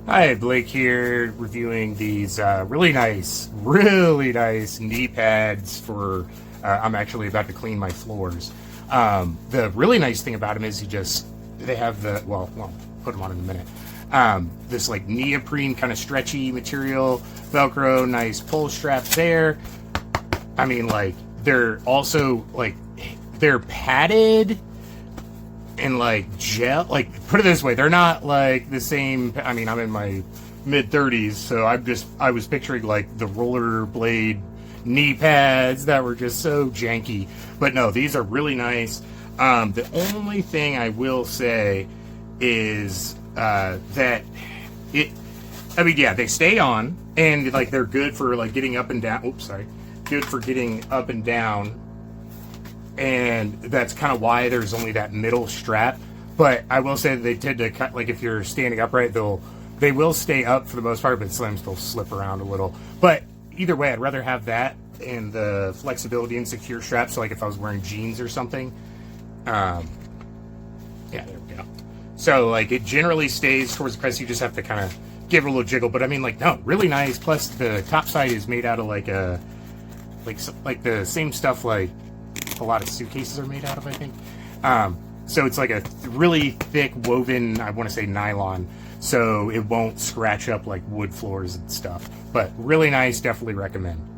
Hi, Blake here, reviewing these really nice knee pads for. I'm actually about to clean my floors. The really nice thing about them is they have the put them on in a minute. This like neoprene kind of stretchy material, Velcro, nice pull strap there. I mean, like they're also like they're padded and like gel, like put it this way, they're not like the same. I mean, I'm in my mid 30s, so I was picturing like the rollerblade knee pads that were just so janky. But no, these are really nice. The only thing I will say is that I mean, yeah, they stay on and like they're good for like getting up and down. Oops, sorry. Good for getting up and down. And that's kind of why there's only that middle strap. But I will say that they tend to cut, like if you're standing upright, they will stay up for the most part, but sometimes they'll slip around a little. But either way, I'd rather have that and the flexibility and secure strap. So like if I was wearing jeans or something, yeah, there we go. So like it generally stays towards the crest. You just have to kind of give it a little jiggle. But I mean, like, no, really nice. Plus the top side is made out of like the same stuff like a lot of suitcases are made out of, I think. So it's like a really thick woven, I want to say nylon, so it won't scratch up like wood floors and stuff. But really nice, definitely recommend.